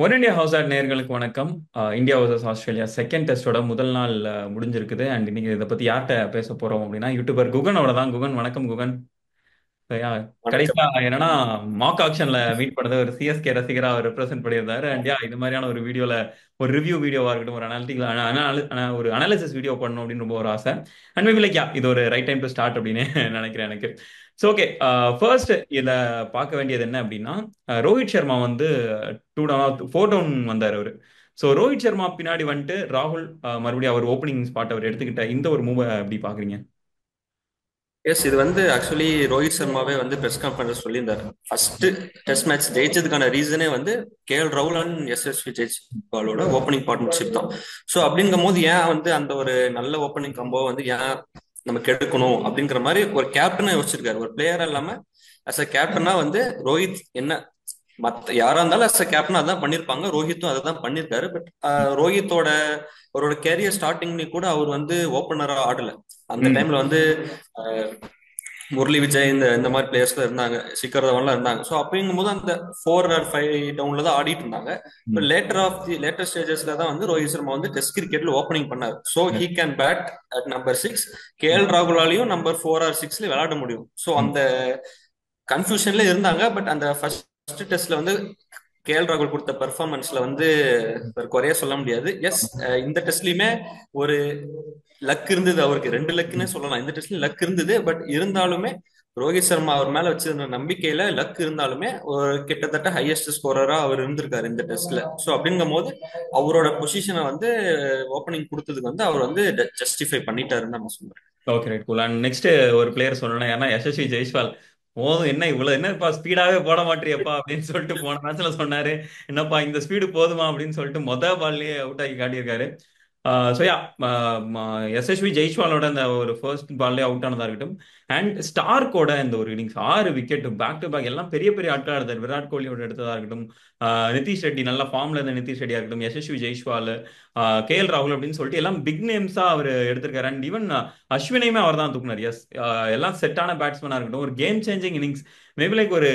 One India house add நேயர்களுக்கு வணக்கம். India vs Australia second டெஸ்டோட முதல் நாள் முடிஞ்சிருக்குது. அண்ட் இன்னைக்கு இதை பத்தி யார்கிட்ட பேச போறோம் அப்படின்னா யூடியூபர் குகனோட தான். குகன் வணக்கம் குகன். யா, வணக்கம். கடைசியா என்னன்னா மாக் ஆக்ஷன்ல மீட் பண்ணது ஒரு சிஎஸ்கே ரசிகரா அவர் ரெப்ரசென்ட் பண்ணியிருந்தாரு. அண்ட் இது மாதிரியான ஒரு வீடியோல ஒரு ரிவ்யூ வீடியோவா இருக்கட்டும், ஒரு அனாலிட்டிக்கல் ஒரு அனாலிசிஸ் வீடியோ பண்ணணும் அப்படின்னு ரொம்ப ஒரு ஆசை. அண்ட் மேபி லைக் இது ஒரு ரைட் டைம் டு ஸ்டார்ட் அப்படின்னு நினைக்கிறேன் எனக்கு. ஸோ ஓகே, ஃபர்ஸ்ட் இதில் பார்க்க வேண்டியது என்ன அப்படின்னா, ரோஹித் சர்மா வந்து 2 டவுன் 4 டவுன் வந்தார் அவரு. ஸோ ரோஹித் சர்மா பின்னாடி வந்துட்டு ராகுல் மறுபடியும் அவர் ஓப்பனிங் ஸ்பாட் அவர் எடுத்துக்கிட்ட இந்த ஒரு மூவை எப்படி பாக்குறீங்க? எஸ், இது ஆக்சுவலி ரோஹித் சர்மாவே பிரஸ் கான்ஃபரன்ஸ் சொல்லியிருந்தாரு. ஃபர்ஸ்ட் டெஸ்ட் மேட்ச் ஜெயிச்சதுக்கான ரீசனே கேஎல் ராகுல் அண்ட் எஸ்எஸ்வி ஜெய்ஸ்வாலோட ஓப்பனிங் பார்ட்னர்ஷிப் தான். ஸோ அப்படிங்கும் போது ஏன் அந்த ஒரு நல்ல ஓப்பனிங் கம்போ ஏன் நம்ம கெடுக்கணும் அப்படிங்கிற மாதிரி ஒரு கேப்டனை யோசிச்சிருக்காரு. ஒரு பிளேயரா இல்லாம அஸ் அ கேப்டனா ரோஹித் என்ன மத்த யாரா இருந்தாலும் அஸ் அ கேப்டன் அதான் பண்ணிருப்பாங்க. ரோஹித்தும் அதை தான் பண்ணிருக்காரு. பட் ரோஹித்தோட அவரோட கேரியர் ஸ்டார்டிங்ல கூட அவர் ஓப்பனரா ஆடல. அந்த ம். டைம்ல அஹ், முரளி விஜய் இந்த இந்த மாதிரி பிளேயர்ஸ்ல இருந்தாங்க, சிக்கர் தவன்லாம் இருந்தாங்க. ஸோ அப்படிங்கும்போது அந்த 4 or 5 டவுன்ல தான் ஆடிட்டு இருந்தாங்க. இப்போ ம். லேட்டர் ஸ்டேஜஸ்ல தான் ரோஹித் சர்மா டெஸ்ட் கிரிக்கெட்ல ஓப்பனிங் பண்ணார். So he can bat at number 6. ம். கேஎல் ராகுலாலையும் நம்பர் 4 or 6 விளையாட முடியும். ஸோ ம். அந்த கன்ஃபியூஷன்ல இருந்தாங்க. பட் அந்த ஃபர்ஸ்ட் டெஸ்ட்ல கேஎல் ராகுல் கொடுத்த பெர்ஃபார்மன்ஸ்ல ஒரு குறைய சொல்ல முடியாது. எஸ், இந்த டெஸ்ட்லயுமே ஒரு லக் இருந்தது. அவருக்கு 2 லக்குன்னே ம். சொல்லலாம். இந்த டெஸ்ட்லயும் லக் இருந்தது. பட் இருந்தாலுமே ரோஹித் சர்மா அவர் மேல வச்சிருந்த நம்பிக்கையில லக் இருந்தாலுமே ஒரு கிட்டத்தட்ட ஹையஸ்ட் ஸ்கோரரா அவர் இருந்திருக்காரு இந்த டெஸ்ட்ல. ஸோ அப்படிங்கும் போது அவரோட பொசிஷனை ஓப்பனிங் கொடுத்ததுக்கு அவர் ஜஸ்டிஃபை பண்ணிட்டாருன்னு நம்ம சொல்றேன். Okay, right, cool. And next ஒரு பிளேயர் சொல்லணும். ஏன்னா யசஸ்வி ஜெய்ஸ்வால் போதும், என்ன இவ்வளவு என்னப்பா ஸ்பீடாவே போட மாட்டியப்பா அப்படின்னு சொல்லிட்டு போன மேட்ச்ல சொன்னாரு. என்னப்பா இந்த ஸ்பீடு போதுமா அப்படின்னு சொல்லிட்டு பால்லயே அவுட் ஆகி காட்டியிருக்காரு. ஸோ யா, எஸ்எஸ்வி ஜெய்ஸ்வாலோட அந்த ஒரு ஃபர்ஸ்ட் பால்லே அவுட் ஆனதா இருக்கட்டும். அண்ட் ஸ்டார்க்கோட இந்த ஒரு innings 6 wicket back to back எல்லாம் பெரிய பெரிய ஆட்களா எடுத்தார். விராட் கோலியோட எடுத்ததா இருக்கட்டும், நிதிஷ் ரெட்டி நல்ல ஃபார்ம்ல இருந்த நிதிஷ் ரெட்டியா இருக்கட்டும், யசஸ்வி ஜெய்ஸ்வால், கேஎல் ராகுல் அப்படின்னு சொல்லிட்டு எல்லாம் பிக் நேம்ஸா அவர் எடுத்திருக்காரு. அண்ட் ஈவன் அஸ்வினையுமே அவர் தான் தூக்குனார். எஸ், எல்லாம் செட்டான பேட்ஸ்மேனா இருக்கட்டும். ஒரு game changing innings. Maybe like ஒரு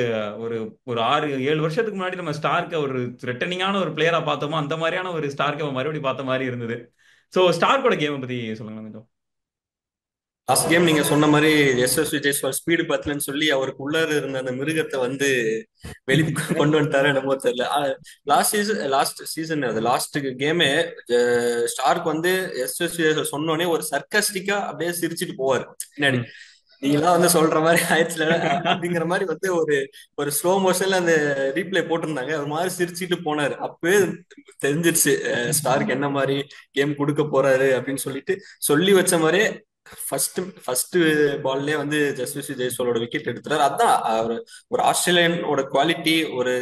ஒரு ஒரு 6 7 வருஷத்துக்கு முன்னாடி நம்ம ஸ்டார்க்க ஒரு த்ரெட்டனிங்கான ஒரு பிளேயரா பார்த்தோமோ அந்த மாதிரியான ஒரு ஸ்டார்க்கை மறுபடியும் பார்த்த மாதிரி இருந்தது. ஸோ ஸ்டார்க்கோட கேமை பத்தி சொல்லுங்க கொஞ்சம். லாஸ்ட் கேம் நீங்க சொன்ன மாதிரி எஸ்எஸ்வி ஜெய்ஸ்வால் ஸ்பீடு பத்தலன்னு சொல்லி அவருக்கு உள்ளார இருந்த அந்த மிருகத்தை வெளி கொண்டு வந்துட்டாரு என்னமோ தெரியல. லாஸ்ட் சீசன் அது லாஸ்ட் கேமே ஸ்டார்க் எஸ்எஸ்வி சொன்னோடனே ஒரு சர்க்கஸ்டிக்கா அப்படியே சிரிச்சிட்டு போவாரு பின்னாடி. ம். நீங்களாம் சொல்ற மாதிரி ஆயிடுச்சுல அப்படிங்கிற மாதிரி ஒரு ஒரு ஸ்லோ மோஷன்ல அந்த ரீப்ளே போட்டிருந்தாங்க. ஒரு மாதிரி சிரிச்சிட்டு போனாரு. அப்பவே தெரிஞ்சிருச்சு ஸ்டார்க் என்ன மாதிரி கேம் கொடுக்க போறாரு அப்படின்னு சொல்லிட்டு சொல்லி வச்ச மாதிரியே ஃபர்ஸ்ட் ஃபர்ஸ்ட் பால்லே ஜஸ்விஸ்வி ஜெய்ஸ்வாலோட விக்கெட் எடுத்துறாரு. அதான் ஒரு ஆஸ்திரேலியனோட குவாலிட்டி, ஒரு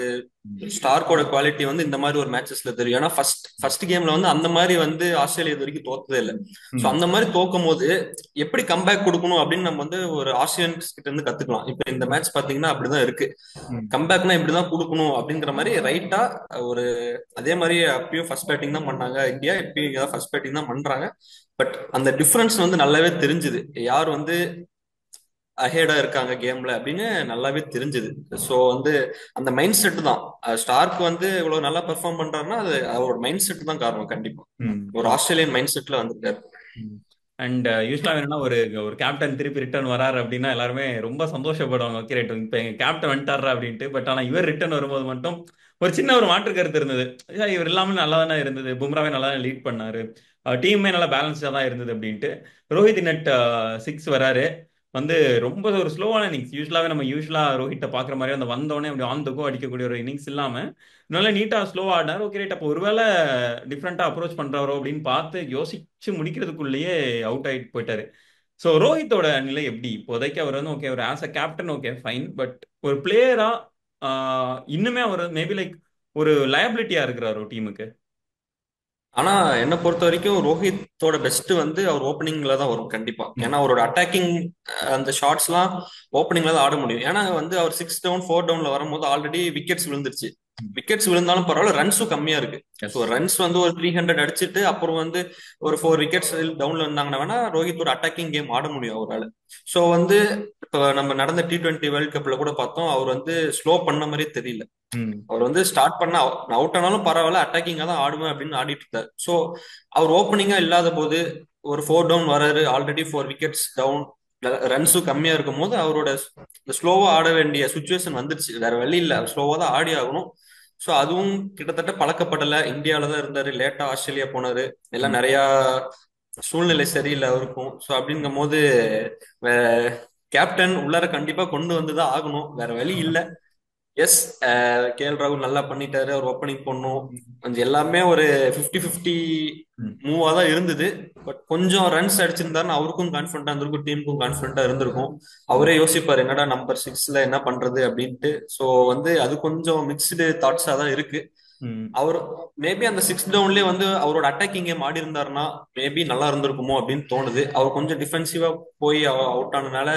ஸ்டார்க்கோட குவாலிட்டி இந்த மாதிரி ஒரு மேட்சஸ்ல தெரியும். ஏன்னா ஃபர்ஸ்ட் கேம்ல அந்த மாதிரி ஆஸ்திரேலியா இது வரைக்கும் தோத்ததே இல்லை. ஸோ ம். அந்த மாதிரி தோக்கும் போது எப்படி கம்பேக் கொடுக்கணும் அப்படின்னு நம்ம ஒரு ஆஸ்திரேலியன்ஸ் கிட்ட இருந்து கத்துக்கலாம். இப்ப இந்த மேட்ச் பாத்தீங்கன்னா அப்படிதான் இருக்கு. ம். கம்பேக்னா இப்படிதான் கொடுக்கணும் அப்படிங்கிற மாதிரி ரைட்டா ஒரு அதே மாதிரி அப்பயும் ஃபர்ஸ்ட் பேட்டிங் தான் பண்ணாங்க இந்தியா. இப்பயும் ஃபர்ஸ்ட் பேட்டிங் தான் பண்றாங்க. பட் அந்த டிஃபரன்ஸ் நல்லாவே தெரிஞ்சுது. யார் அஹேடா இருக்காங்க கேம்ல அப்படின்னு நல்லாவே தெரிஞ்சுது. ஸோ அந்த மைண்ட் செட் தான் ஸ்டார்க் இவ்வளவு நல்லா பெர்ஃபார்ம் பண்றாருன்னா அது அவரோட மைண்ட் செட் தான் காரணம். கண்டிப்பா ஒரு ம். ஆஸ்திரேலியன் மைண்ட் செட்ல வந்திருக்காரு. அண்ட் யூஸ்வலா என்னன்னா ஒரு ஒரு கேப்டன் திருப்பி ரிட்டர்ன் வராரு அப்படின்னா எல்லாருமே ரொம்ப சந்தோஷப்படுவாங்க. ஓகே ரைட், இப்ப எங்க கேப்டன் வந்துட்டாரா அப்படின்ட்டு. பட் ஆனா இவர் ரிட்டர்ன் வரும்போது மட்டும் ஒரு சின்ன ஒரு மாற்று கருத்து இருந்தது. இவர் இல்லாமல் நல்லா தானே இருந்தது, பும்ராவே நல்லா லீட் பண்ணாரு, டீமே நல்லா பேலன்ஸ்டா தான் இருந்தது அப்படின்ட்டு. ரோஹித் நட் 6 வராரு. வந்து ரொம்ப ஒரு ஸ்லோவான இன்னிங்ஸ். யூஸ்வலா ரோஹிட்ட பாக்குற மாதிரி அந்த வந்தோடனே அப்படி ஆன் தக்கோ அடிக்கக்கூடிய ஒரு இன்னிங்ஸ் இல்லாம நல்லா நீட்டா ஸ்லோவா ஆடினார். ஓகே ரைட், அப்போ ஒருவேளை டிஃப்ரெண்டா அப்ரோச் பண்றாரோ அப்படின்னு பார்த்து யோசிச்சு முடிக்கிறதுக்குள்ளேயே அவுட் ஆயிட்டு போயிட்டாரு. ஸோ ரோஹித்தோட நிலை எப்படி இப்போதைக்கு? அவர் ஓகே, ஒரு as a captain okay fine. But ஒரு பிளேயரா இன்னுமே அவர் மேபி லைக் ஒரு லயபிலிட்டியா இருக்கிறாரோ டீமுக்கு? ஆனா என்ன பொறுத்த வரைக்கும் ரோஹித்தோட பெஸ்ட் அவர் ஓப்பனிங்ல தான் வரும் கண்டிப்பா. ம். ஏன்னா அவரோட அட்டாக்கிங் அந்த ஷாட்ஸ் எல்லாம் ஓப்பனிங்ல தான் ஆட முடியும். ஏன்னா அவர் 6 டவுன் 4 டவுன்ல வரும்போது ஆல்ரெடி விக்கெட்ஸ் விழுந்துருச்சு. விக்கெட்ஸ் விழுந்தாலும் பரவாயில்ல, ரன்ஸும் கம்மியா இருக்கு. So S. ரன்ஸ் ஒரு 300 அடிச்சுட்டு அப்புறம் ஒரு 4 விக்கெட்ஸ் டவுன்ல இருந்தாங்கன்னா வேணா ரோஹித்தோட அட்டாக்கிங் கேம் ஆட முடியும் அவரால். ஸோ இப்ப நம்ம நடந்த T20 வேர்ல்ட் கப்ல கூட பார்த்தோம், அவர் வந்து ஸ்லோ பண்ண மாதிரியே தெரியல. ம். அவர் வந்து ஸ்டார்ட் பண்ண அவுட் ஆனாலும் பரவாயில்ல, அட்டாக்கிங்கா தான் ஆடுவேன் அப்படின்னு ஆடிட்டு இருந்தார். ஸோ அவர் ஓப்பனிங்கா இல்லாத போது ஒரு 4 டவுன் வராரு, ஆல்ரெடி 4 விக்கெட்ஸ் டவுன், ரன்ஸும் கம்மியா இருக்கும் போது அவரோட ஸ்லோவா ஆட வேண்டிய சுச்சுவேஷன் வந்துருச்சு. வேற வழி இல்லை, ஸ்லோவா தான் ஆடி ஆகணும். ஸோ அதுவும் கிட்டத்தட்ட பழக்கப்படலை. இந்தியாவில தான் இருந்தாரு, லேட்டா ஆஸ்திரேலியா போனாரு, எல்லாம் ம். நிறைய சூழ்நிலை சரியில்லை அவருக்கும். ஸோ அப்படிங்கும் போது கேப்டன் உள்ளார கண்டிப்பா கொண்டு வந்துதான் ஆகணும், வேற வழி இல்லை. எஸ், KL ராகுல் நல்லா பண்ணிட்டாரு, அவர் ஓப்பனிங் பண்ணும். கொஞ்சம் எல்லாமே ஒரு 50-50 ம். மூவா தான் இருந்தது. பட் கொஞ்சம் ரன்ஸ் அடிச்சிருந்தாருன்னு அவருக்கும் கான்ஃபிடண்டா இருந்திருக்கும், டீமுக்கும் கான்ஃபிடண்டா இருந்திருக்கும். அவரே யோசிப்பாரு என்னடா நம்பர் 6ல என்ன பண்றது அப்படின்ட்டு. ஸோ வந்து அது கொஞ்சம் மிக்ஸ்டு தாட்ஸா தான் இருக்கு. ம். அவர் மேபி அந்த 6 டவுன்லயே வந்து அவரோட அட்டாக்கிங் கேம் ஆடி இருந்தாருன்னா மேபி நல்லா இருந்திருக்குமோ அப்படின்னு தோணுது. அவர் கொஞ்சம் டிஃபென்சிவா போய் அவுட் ஆனதுனால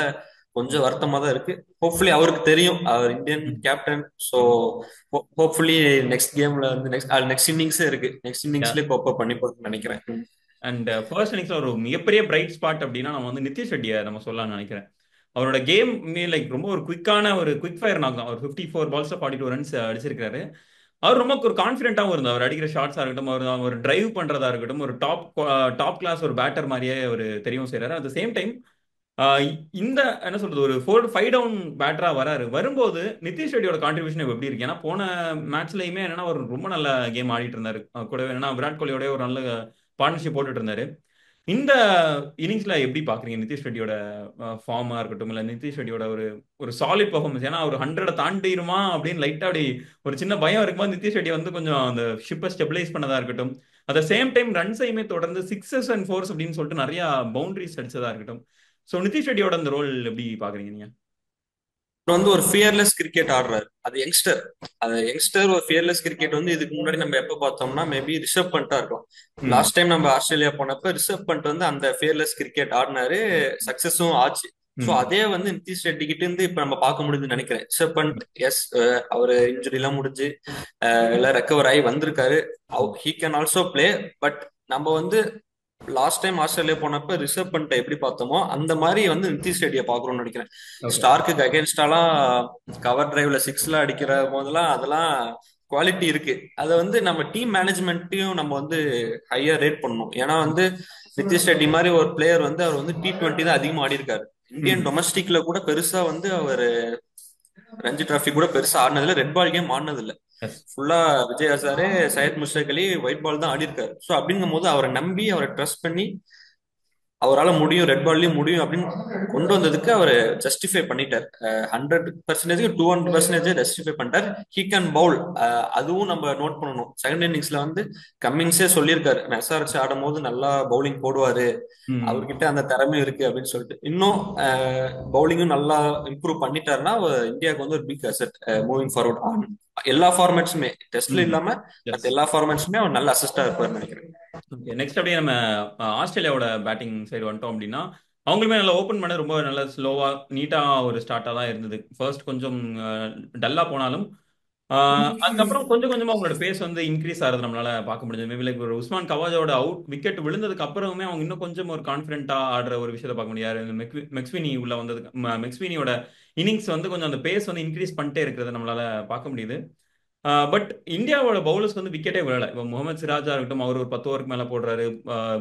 கொஞ்சம் வருத்தமா தான் இருக்கு. ஹோப்ஃபுல்லி அவருக்கு தெரியும், அவர் இந்தியன் ம். கேப்டன். ஸோ ம். ஹோப்ஃபுல்லி நெக்ஸ்ட் கேம்ல வந்து நெக்ஸ்ட் இன்னிங்ஸே இருக்கு, நெக்ஸ்ட் Yeah. இன்னிங்ஸ்லயே கோப்பை பண்ணி போறதுன்னு நினைக்கிறேன். அண்ட் ஃபர்ஸ்ட் இன்னிங்ஸ்ல ஒரு மிகப்பெரிய பிரைட் ஸ்பாட் அப்படின்னா நம்ம வந்து நிதிஷ் ரெட்டியை நம்ம சொல்லலாம்னு நினைக்கிறேன். அவரோட கேம் லைக் ரொம்ப ஒரு குயிக்கான ஒரு குயிக் ஃபயர் நாக் தான். அவர் 54 பால்ஸ் 42 ரன்ஸ் அடிச்சிருக்காரு. அவர் ரொம்ப ஒரு கான்ஃபிடென்ட்டாகவும் இருந்தார். அவர் அடிக்கிற ஷாட்ஸாக இருக்கட்டும், அவர் டிரைவ் பண்ணுறதா இருக்கட்டும், ஒரு டாப் கிளாஸ் ஒரு பேட்டர் மாதிரியே அவர் தெரியவும் செய்கிறாரு. அட் த சேம் டைம் இந்த என்ன சொல்றது, ஒரு 4-5 டவுன் பேட்டரா வராரு. வரும்போது நிதிஷ் ரெட்டியோட கான்ட்ரிபியூஷன் எப்படி இருக்கு? ஏன்னா போன மேட்ச்லயுமே என்னன்னா ஒரு ரொம்ப நல்ல கேம் ஆடிட்டு இருந்தாரு. கூடவே என்னன்னா விராட் கோலியோட ஒரு நல்ல பார்ட்னர்ஷிப் போட்டுட்டு இருந்தாரு. இந்த இன்னிங்ஸ்ல எப்படி பாக்குறீங்க நிதிஷ் ரெட்டியோட ஃபார்மா இருக்கட்டும், இல்ல நிதிஷ் ரெட்டியோட ஒரு ஒரு சாலிட் பெர்ஃபார்மன்ஸ்? ஏன்னா ஒரு 100 தாண்டிடுமா அப்படின்னு லைட்டா அப்படி ஒரு சின்ன பயம் இருக்கும்போது நிதிஷ் ரெட்டி வந்து கொஞ்சம் அந்த ஷிப்பை ஸ்டெபிலைஸ் பண்ணதா இருக்கட்டும், அட் த சேம் டைம் ரன்ஸையுமே தொடர்ந்து 6s and 4s அப்படின்னு சொல்லிட்டு நிறைய பவுண்டரிஸ் அடிச்சதா இருக்கட்டும். ஸோ நிதிஷ் ரெட்டியோட அந்த ரோல் எப்படி பாக்குறீங்க நீங்க? அவர் வந்து ஒரு ஃபியர்லெஸ் கிரிக்கெட் ஆடுறாரு. அது யங்ஸ்டர், அது யங்ஸ்டர் ஒரு ஃபியர்லெஸ் கிரிக்கெட் வந்து இதுக்கு முன்னாடி நம்ம எப்ப பார்த்தோம்னா மேபி ரிஷப் பண்ணிட்டா இருக்கும். ம். லாஸ்ட் டைம் நம்ம ஆஸ்திரேலியா போனப்ப ரிஷப் பண்ணிட்டு வந்து அந்த ஃபியர்லெஸ் கிரிக்கெட் ஆடினாரு, சக்சஸும் ஆச்சு. ஸோ ம். அதே வந்து நிதிஷ் ரெட்டி கிட்ட இருந்து இப்ப நம்ம பார்க்க முடியுதுன்னு நினைக்கிறேன். ரிஷப் பண்ட், எஸ், அவரு இன்ஜுரி எல்லாம் முடிஞ்சு எல்லாம் ரெக்கவர் ஆகி வந்திருக்காரு. He can also play. But நம்ம வந்து லாஸ்ட் டைம் ஆஸ்திரேலியா போனப்ப ரிஷப் பண்ட்டை எப்படி பார்த்தோமோ அந்த மாதிரி வந்து நிதிஷ் ரெட்டியை பாக்குறோம்னு நினைக்கிறேன். ஓகே. ஸ்டார்க்கு அகேன்ஸ்டாலாம் கவர் டிரைவ்ல 6லாம் அடிக்கிற போதெல்லாம் அதெல்லாம் குவாலிட்டி இருக்கு. அதை வந்து நம்ம டீம் மேனேஜ்மெண்ட்டையும் நம்ம வந்து ஹையா ரேட் பண்ணணும். ஏன்னா வந்து நிதிஷ் ரெட்டி மாதிரி ஒரு பிளேயர் வந்து அவர் வந்து T20 தான் அதிகமா ஆடி இருக்காரு. இந்தியன் ம். டொமஸ்டிக்ல கூட பெருசா வந்து அவர் ரஞ்சி டிராஃபி கூட பெருசா ஆடினதுல, ரெட் பால் கேம் ஆடினது இல்ல. எஸ். ஃபுல்லா விஜய் ஹசாரே, சையத் முஸ்தாக் அலி ஒயிட் பால் தான் ஆடி இருக்காரு. ஸோ அப்படிங்கும் போது அவரை நம்பி அவரை ட்ரஸ்ட் பண்ணி அவரால் முடியும், ரெட் பால்லயும் முடியும் அப்படின்னு கொண்டு வந்ததுக்கு அவர் ஜஸ்டிஃபை பண்ணிட்டார். 100%, 200% ஜஸ்டிஃபை பண்ணிட்டார். ஹீ கேன் பவுல், அதுவும் நம்ம நோட் பண்ணணும். செகண்ட் இன்னிங்ஸ்ல வந்து கம்மிங்ஸே சொல்லியிருக்காரு, நான் SRH ஆடும் போது நல்லா பவுலிங் போடுவாரு, ம். அவர்கிட்ட அந்த திறமை இருக்கு அப்படின்னு சொல்லிட்டு. இன்னும் பவுலிங்கும் நல்லா இம்ப்ரூவ் பண்ணிட்டாருன்னா இந்தியாவுக்கு வந்து ஒரு big asset moving forward on எல்லா ஃபார்மேட்ஸுமே, டெஸ்ட்ல ம். இல்லாம மற்ற எஸ். எல்லா ஃபார்மேட்ஸுமே அவர் நல்ல அசிஸ்டா இருப்பாருன்னு நினைக்கிறேன். ஓகே. நெக்ஸ்ட் அப்படியே நம்ம ஆஸ்திரேலியாவோட பேட்டிங் சைடு வந்துட்டோம் அப்படின்னா அவங்களுமே நல்லா ஓப்பன் பண்ண ரொம்ப நல்லா ஸ்லோவா நீட்டா ஒரு ஸ்டார்ட்டா தான் இருந்தது. ஃபர்ஸ்ட் கொஞ்சம் டல்லா போனாலும் அதுக்கப்புறம் கொஞ்சம் கொஞ்சமா அவங்களோட பேஸ் வந்து இன்க்ரீஸ் ஆகிறது நம்மளால பார்க்க முடிஞ்சது. மேபி லைக் ஒரு உஸ்மான் கவாஜோட அவுட் விக்கெட் விழுந்ததுக்கு அப்புறமே அவங்க இன்னும் கொஞ்சம் ஒரு கான்ஃபிடென்ட்டா ஆடுற ஒரு விஷயத்தை பார்க்க முடியாது. மெக்ஸ்வினி உள்ள வந்ததுக்கு மெக்ஸ்வினியோட இன்னிங்ஸ் வந்து கொஞ்சம் அந்த பேஸ் வந்து இன்க்ரீஸ் பண்ணிட்டே இருக்கிறத நம்மளால பார்க்க முடியுது. பட் இந்தியாவோட பவுலர்ஸ் வந்து விக்கெட்டே விழல. இப்போ முகமது சிராஜா இருக்கட்டும், அவர் ஒரு 10 ஓவருக்கு மேல போடுறாரு.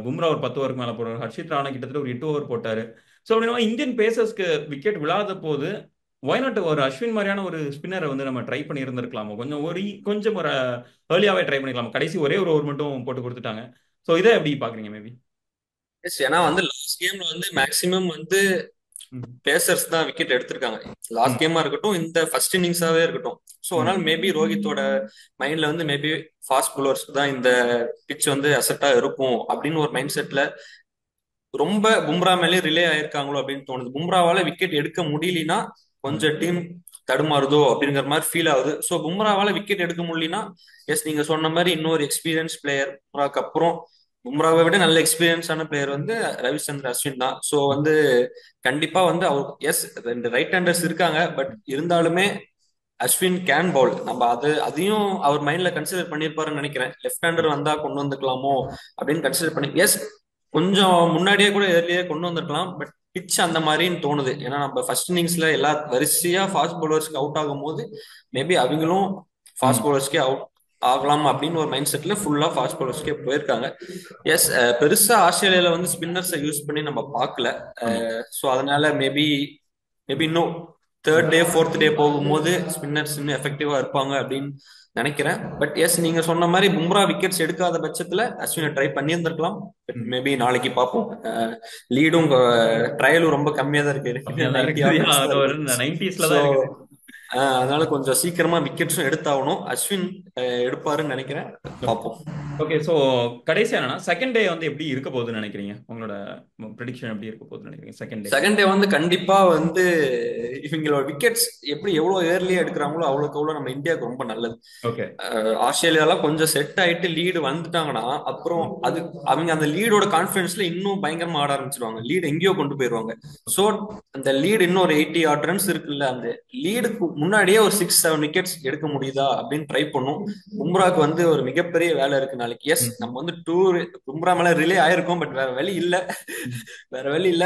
பும்ரா ஒரு 10 ஓவருக்கு மேல போடுறாரு. ஹர்ஷித் ராணா கிட்டத்தட்ட ஒரு 8 ஓவர் போட்டாரு. ஸோ அப்படின்னா இந்தியன் பேசர்ஸ்க்கு விக்கெட் விழாத போது ஒய் நாட் ஒரு அஸ்வின் மாதிரியான ஒரு ஸ்பின்னரை வந்து நம்ம ட்ரை பண்ணி இருந்திருக்கலாமோ, கொஞ்சம் ஒரு ஏர்லியாவே ட்ரை பண்ணிக்கலாம். கடைசி ஒரே ஒரு ஓவர் மட்டும் போட்டு கொடுத்துட்டாங்க. ஸோ இதை எப்படி பாக்குறீங்க மேபி? எஸ், ஏன்னா வந்து லாஸ்ட் கேம்ல வந்து மேக்சிமம் வந்து பேசர்ஸ் தான் விக்கெட் எடுத்திருக்காங்க. லாஸ்ட் கேமா இருக்கட்டும், இந்த ஃபர்ஸ்ட் இன்னிங்ஸாவே இருக்கட்டும். ஸோ அதனால மேபி ரோஹித்தோட மைண்ட்ல வந்து மேபி ஃபாஸ்ட் bowlers தான் இந்த பிச் வந்து அசெட்டா இருக்கும் அப்படின்னு ஒரு மைண்ட் செட்ல ரொம்ப பும்ரா மேலே ரிலே ஆயிருக்காங்களோ அப்படின்னு தோணுது. பும்ராவால விக்கெட் எடுக்க முடியலனா கொஞ்சம் டீம் தடுமாறுதோ அப்படிங்கிற மாதிரி ஃபீல் ஆகுது. ஸோ பும்ராவால விக்கெட் எடுக்க முடியலனா, எஸ் நீங்க சொன்ன மாதிரி இன்னொரு எக்ஸ்பீரியன்ஸ் பிளேயர், பும்ராக்கு அப்புறம் பும்ராவை விட நல்ல எக்ஸ்பீரியன்ஸான பிளேயர் வந்து ரவிச்சந்திர அஸ்வின் தான். ஸோ வந்து கண்டிப்பா வந்து அவர், எஸ், 2 ரைட் ஹேண்டர்ஸ் இருக்காங்க. பட் இருந்தாலுமே அஸ்வின் கேன் பவுல். நம்ம அதையும் அவர் மைண்ட்ல கன்சிடர் பண்ணியிருப்பாருன்னு நினைக்கிறேன். லெஃப்ட் ஹேண்டர் வந்தா கொண்டு வந்துக்கலாமோ அப்படின்னு கன்சிடர் பண்ணி, எஸ், கொஞ்சம் முன்னாடியே கூட ஏர்லியே கொண்டு வந்திருக்கலாம். பட் பிச் அந்த மாதிரின்னு தோணுது. ஏன்னா நம்ம ஃபர்ஸ்ட் இன்னிங்ஸ்ல எல்லா வரிசையா ஃபாஸ்ட் பவுலர்ஸ்க்கு அவுட் ஆகும்போது மேபி அவங்களும் ஃபாஸ்ட் ம். பவுலர்ஸ்க்கே அவுட் ஆகலாம் அப்படின்னு ஒரு மைண்ட் செட்ல ஃபுல்லா ஃபாஸ்ட் பவுலர்ஸ்க்கே போயிருக்காங்க. எஸ், பெருசா ஆஸ்திரேலியால வந்து ஸ்பின்னர்ஸை யூஸ் பண்ணி நம்ம பார்க்கல. ஆமா. ஸோ அதனால மேபி மேபி இன்னும் தேர்ட் டே ஃபோர்த் டே போகும்போது ஸ்பின்னர்ஸ் இன்னும் எஃபெக்டிவா இருப்பாங்க அப்படின்னு நினைக்கிறேன். பட் எஸ், நீங்க சொன்ன மாதிரி பும்ரா விக்கெட்ஸ் எடுக்காத பட்சத்துல அஸ்வினை ட்ரை பண்ணியிருந்திருக்கலாம். பட் ம். மேபி நாளைக்கு பார்ப்போம். லீடும் ட்ரையலும் ரொம்ப கம்மியா தான் இருக்கு, கம்மியா தான் 90 இருக்குது. ஆட் ரன்ஸ் அது தான் ஒரு இருக்கு. 90ஸ்ல ஸோ தான் இருக்குது. அதனால கொஞ்சம் சீக்கிரமா விக்கெட்ஸும் எடுத்தாகணும். அஸ்வின் எடுப்பாருன்னு நினைக்கிறேன். பார்ப்போம். ஓகே. ஸோ கடைசியா என்னன்னா செகண்ட் டே வந்து எப்படி இருக்க போகுதுன்னு நினைக்கிறீங்க? உங்களோட ப்ரெடிக்ஷன் எப்படி இருக்க போகுதுன்னு நினைக்கிறீங்க செகண்ட் டே? செகண்ட் டே வந்து கண்டிப்பா வந்து இவங்களோட விக்கெட்ஸ் எப்படி எவ்வளவு ஏர்லியா எடுக்கிறாங்களோ அவ்வளவுக்கு அவ்வளவு நம்ம இந்தியாவுக்கு ரொம்ப நல்லது. ஓகே. ஆஸ்திரேலியாலாம் கொஞ்சம் செட் ஆயிட்டு லீடு வந்துட்டாங்கன்னா அப்புறம் அது அவங்க அந்த லீடோட கான்பிடன்ஸ்ல இன்னும் பயங்கரமா ஆட ஆரம்பிச்சிருவாங்க. லீடு எங்கேயோ கொண்டு போயிருவாங்க. ஸோ அந்த லீடு இன்னும் ஒரு 80 ஆட் ரன்ஸ் இருக்குல்ல, அந்த லீடுக்கு முன்னாடியே ஒரு 6-7 விக்கெட்ஸ் எடுக்க முடியுதா அப்படின்னு ட்ரை பண்ணும். பும்ராக்கு வந்து ஒரு மிகப்பெரிய வேலை இருக்கு நாளைக்கு. எஸ், ம். நம்ம வந்து பும்ரா மேல ரிலே ஆயிருக்கோம். பட் வேற வழி இல்ல. ம். வேற வழி இல்ல.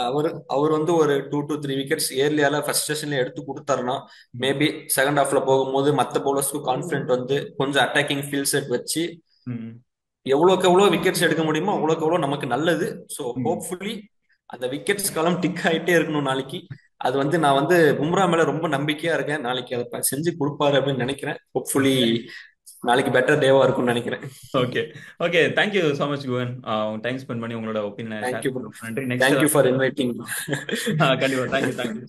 அவர் அவர் வந்து ஒரு 2 to 3 விக்கெட்ஸ் ஏர்லியால ஃபர்ஸ்ட் செஷன்ல எடுத்து கொடுத்தாருன்னா ம். மேபி செகண்ட் ஹாஃப்ல போகும்போது மத்த பவுலர்ஸ்க்கும் கான்பிடன்ட் வந்து கொஞ்சம் அட்டாக்கிங் ஃபீல் செட் வச்சு ம். எவ்வளோக்கு எவ்வளோ விக்கெட்ஸ் எடுக்க முடியுமோ அவ்வளோக்கு எவ்வளோ நமக்கு நல்லது. ஸோ ம். ஹோப்ஃபுல்லி அந்த விக்கெட்ஸ் காலம் டிக் ஆயிட்டே இருக்கணும் நாளைக்கு. அது வந்து நான் வந்து பும்ரா மேல ரொம்ப நம்பிக்கையா இருக்கேன். நாளைக்கு அதை செஞ்சு கொடுப்பாரு அப்படின்னு நினைக்கிறேன். ஹோப்ஃபுல்லி நாளைக்கு பெட்டர் டேவா இருக்கும்னு நினைக்கிறேன். Okay. Okay. Thank you so much குவன். உங்க டைம் ஸ்பெண்ட் பண்ணி உங்களோட ஒப்பீனியன் ஷேர் தேங்க்யூ ப்ரோ. பண்ணதுக்கு நன்றி. Next thank you for inviting. கண்டிப்பா. தேங்க்யூ. தேங்க்யூ.